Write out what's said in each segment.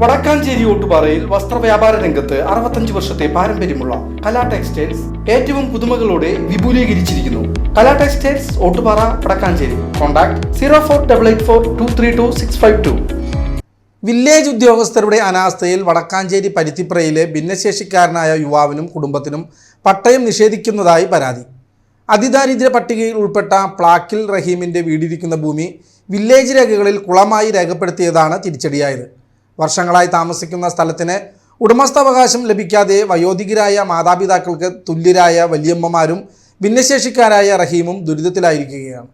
വടക്കാഞ്ചേരി ഓട്ടുപാറയിൽ വസ്ത്രവ്യാപാര രംഗത്ത് 65 വർഷത്തെ പാരമ്പര്യമുള്ള കലാ ടെക്സ്റ്റൈൽസ് ഏറ്റവും പുതുമകളോടെ വിപുലീകരിച്ചിരിക്കുന്നു. Kala textiles Ottupara Vadakkanchery. Contact 04884232 village ഉദ്യോഗസ്ഥരുടെ അനാസ്ഥയിൽ വടക്കാഞ്ചേരി പരുത്തിപ്രയിലെ ഭിന്നശേഷിക്കാരനായ യുവാവിനും കുടുംബത്തിനും പട്ടയം നിഷേധിക്കുന്നതായി പരാതി. അതിദാരിദ്ര്യ പട്ടികയിൽ ഉൾപ്പെട്ട പ്ലാക്കിൽ റഹീമിൻ്റെ വീടിരിക്കുന്ന ഭൂമി വില്ലേജ് രേഖകളിൽ കുളമായി രേഖപ്പെടുത്തിയതാണ് തിരിച്ചടിയായത്. വർഷങ്ങളായി താമസിക്കുന്ന സ്ഥലത്തിന് ഉടമസ്ഥാവകാശം ലഭിക്കാതെ വയോധികരായ മാതാപിതാക്കൾക്ക് തുല്യരായ വലിയമ്മമാരും ഭിന്നശേഷിക്കാരായ റഹീമും ദുരിതത്തിലായിരിക്കുകയാണ്.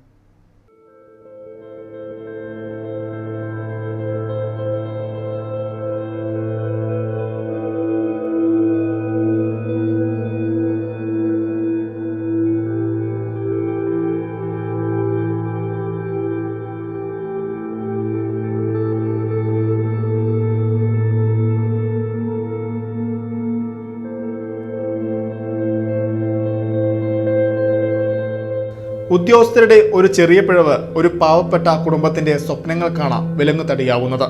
ഉദ്യോഗസ്ഥരുടെ ഒരു ചെറിയ പിഴവ് ഒരു പാവപ്പെട്ട കുടുംബത്തിന്റെ സ്വപ്നങ്ങൾക്കാണ് വിലങ്ങുതടിയാവുന്നത്.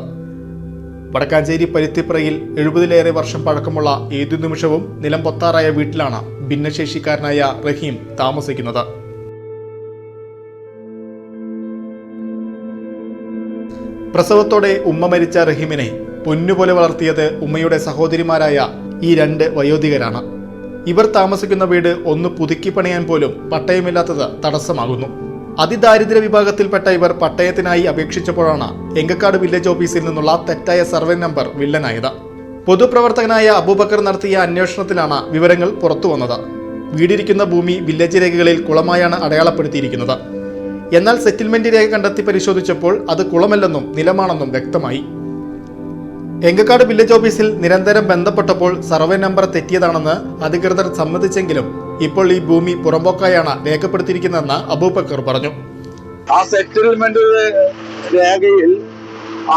വടക്കാഞ്ചേരി പരുത്തിപ്രയിൽ 70-ലേറെ വർഷം പഴക്കമുള്ള ഏതു നിമിഷവും നിലം പൊത്താറായ വീട്ടിലാണ് ഭിന്നശേഷിക്കാരനായ റഹീം താമസിക്കുന്നത്. പ്രസവത്തോടെ ഉമ്മ മരിച്ച റഹീമിനെ പൊന്നുപോലെ വളർത്തിയത് ഉമ്മയുടെ സഹോദരിമാരായ ഈ 2 വയോധികരാണ്. ഇവർ താമസിക്കുന്ന വീട് ഒന്ന് പുതുക്കി പണിയാൻ പോലും പട്ടയമില്ലാത്തത് തടസ്സമാകുന്നു. അതിദാരിദ്ര്യ വിഭാഗത്തിൽപ്പെട്ട ഇവർ പട്ടയത്തിനായി അപേക്ഷിച്ചപ്പോഴാണ് എങ്കക്കാട് വില്ലേജ് ഓഫീസിൽ നിന്നുള്ള തെറ്റായ സർവേ നമ്പർ വില്ലനായത്. പൊതുപ്രവർത്തകനായ അബൂബക്കർ നടത്തിയ അന്വേഷണത്തിലാണ് വിവരങ്ങൾ പുറത്തുവന്നത്. വീടിരിക്കുന്ന ഭൂമി വില്ലേജ് രേഖകളിൽ കുളമായാണ് അടയാളപ്പെടുത്തിയിരിക്കുന്നത്. എന്നാൽ സെറ്റിൽമെന്റ് രേഖ കണ്ടെത്തി പരിശോധിച്ചപ്പോൾ അത് കുളമല്ലെന്നും നിലമാണെന്നും വ്യക്തമായി. എങ്കക്കാട് വില്ലേജ് ഓഫീസിൽ നിരന്തരം ബന്ധപ്പെട്ടപ്പോൾ സർവേ നമ്പർ തെറ്റിയതാണെന്ന് അധികൃതർ സമ്മതിച്ചെങ്കിലും ഇപ്പോൾ ഈ ഭൂമി പുറമ്പോക്കായാണ് രേഖപ്പെടുത്തിയിരിക്കുന്നതെന്ന് അബൂബക്കർ പറഞ്ഞു. ആ സെറ്റിൽമെന്റ് രേഖയിൽ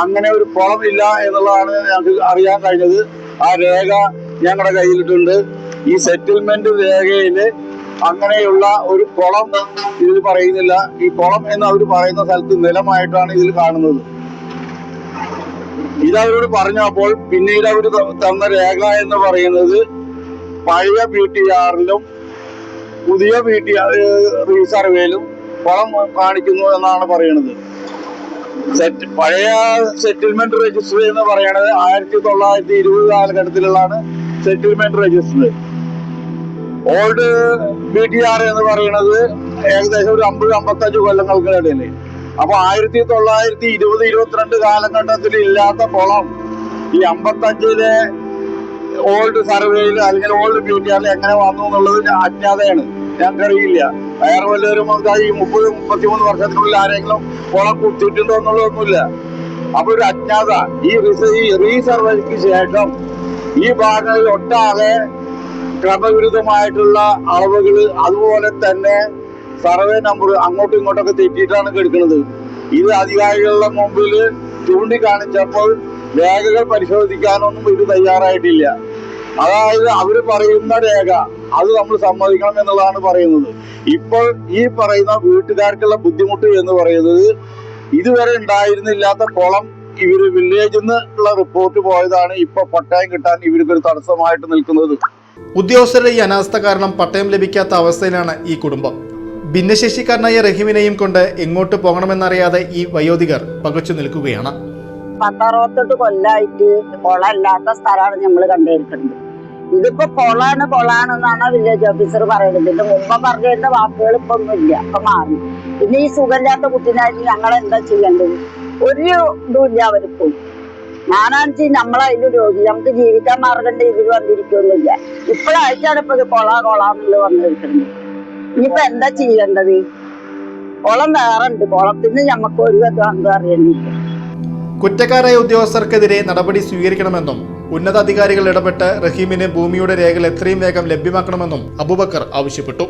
അങ്ങനെ ഒരു കുളമില്ല എന്നുള്ളതാണ് ഞങ്ങൾക്ക് അറിയാൻ കഴിഞ്ഞത്. ആ രേഖ ഞങ്ങളുടെ കയ്യിലിട്ടുണ്ട്. ഈ സെറ്റിൽമെന്റ് രേഖയിൽ അങ്ങനെയുള്ള ഒരു കുളം ഇതിൽ പറയുന്നില്ല. ഈ കുളം എന്ന് അവർ പറയുന്ന സ്ഥലത്ത് നിലമായിട്ടാണ് ഇതിൽ കാണുന്നത്. ഇതവരോട് പറഞ്ഞപ്പോൾ പിന്നീട് അവർ തന്ന രേഖ എന്ന് പറയുന്നത് പഴയ PTR-ലും പുതിയ റീസർവേയിലും കുളം കാണിക്കുന്നു എന്നാണ് പറയുന്നത്. പഴയ സെറ്റിൽമെന്റ് രജിസ്റ്റർ എന്ന് പറയുന്നത് 1920 കാലഘട്ടത്തിലുള്ളതാണ് സെറ്റിൽമെന്റ് രജിസ്റ്റർ. ഓൾഡ് PTR എന്ന് പറയുന്നത് ഏകദേശം ഒരു 50-55 കൊല്ലങ്ങൾക്കിടയിൽ. അപ്പൊ 1920-22 കാലഘട്ടത്തിൽ ഇല്ലാത്ത കുളം ഈ 55-ലെ ഓൾഡ് സർവേയിൽ അല്ലെങ്കിൽ ഓൾഡ് PTR-ൽ എങ്ങനെ വന്നു എന്നുള്ളത് അജ്ഞാതയാണ്. ഞങ്ങൾക്കറിയില്ല. വേറെ വല്ലവരും ഈ 30-33 വർഷത്തിനുള്ളിൽ ആരെങ്കിലും കുളം കുത്തിയിട്ടുണ്ടോ എന്നുള്ളതൊന്നുമില്ല. അപ്പൊ ഒരു അജ്ഞാത. ഈ റീസർവേക്ക് ശേഷം ഈ ഭാഗങ്ങളിൽ ഒട്ടാകെ ക്രമവിരുദ്ധമായിട്ടുള്ള അളവുകള്, അതുപോലെ തന്നെ സർവേ നമ്പർ അങ്ങോട്ടും ഇങ്ങോട്ടൊക്കെ തെറ്റിയിട്ടാണ് കിടക്കുന്നത്. ഇത് അധികാരികളുടെ മുമ്പിൽ ചൂണ്ടിക്കാണിച്ചപ്പോൾ രേഖകൾ പരിശോധിക്കാനൊന്നും ഇത് തയ്യാറായിട്ടില്ല. അതായത് അവര് പറയുന്ന രേഖ അത് നമ്മൾ സമ്മതിക്കണം എന്നുള്ളതാണ് പറയുന്നത്. ഇപ്പോൾ ഈ പറയുന്ന വീട്ടുകാർക്കുള്ള ബുദ്ധിമുട്ട് എന്ന് പറയുന്നത് ഇതുവരെ ഉണ്ടായിരുന്നില്ലാത്ത കുളം ഇവര് വില്ലേജിൽ നിന്നുള്ള റിപ്പോർട്ട് പോയതാണ് ഇപ്പൊ പട്ടയം കിട്ടാൻ ഇവർക്കൊരു തടസ്സമായിട്ട് നിൽക്കുന്നത്. ഉദ്യോഗസ്ഥരുടെ ഈ അനാസ്ഥ കാരണം പട്ടയം ലഭിക്കാത്ത അവസ്ഥയിലാണ് ഈ കുടുംബം. ഭിന്നശേഷിക്കാരനായ റഹീമിനെയും കൊണ്ട് എങ്ങോട്ട് പോകണമെന്നറിയാതെ ഈ വയോധികർ പകച്ചു നിൽക്കുകയാണ്. 10-68 കൊല്ലായിട്ട് കുളമില്ലാത്ത സ്ഥലമാണ് നമ്മൾ കണ്ടുവരുന്നത്. ഇതിപ്പോ കൊളാണെന്നാണ് വില്ലേജ് ഓഫീസർ പറയുന്നത്. ഇതിന്റെ മുമ്പ് പറഞ്ഞിരുന്ന വാക്കുകൾ ഇപ്പൊ ഒന്നുമില്ല, ഇപ്പൊ മാറി. പിന്നെ ഈ സുഖമില്ലാത്ത കുട്ടീനായിട്ട് ഞങ്ങൾ എന്താ ചെയ്യേണ്ടത്? ഒരു ഇതുമില്ല അവർക്കും. ഞാനാണെന്ന് നമ്മളതിന്റെ രോഗി, നമുക്ക് ജീവിക്കാൻ മാർഗന്റെ ഇതിൽ വന്നിരിക്കൊന്നുമില്ല. ഇപ്പോഴായിട്ടാണ് ഇപ്പൊ ഇത് കൊളാന്നുള്ളത് വന്നിരിക്കുന്നത്. ഇനിയിപ്പോ എന്താ ചെയ്യേണ്ടത്? കുളം വേറെ ഉണ്ട്, കുളത്തിന് ഞമ്മക്ക് ഒരു എന്താ അറിയുന്നില്ല. കുറ്റക്കാരായ ഉദ്യോഗസ്ഥർക്കെതിരെ നടപടി സ്വീകരിക്കണമെന്നും ഉന്നതാധികാരികൾ ഇടപെട്ട് റഹീമിന് ഭൂമിയുടെ രേഖകൾ എത്രയും വേഗം ലഭ്യമാക്കണമെന്നും അബൂബക്കർ ആവശ്യപ്പെട്ടു.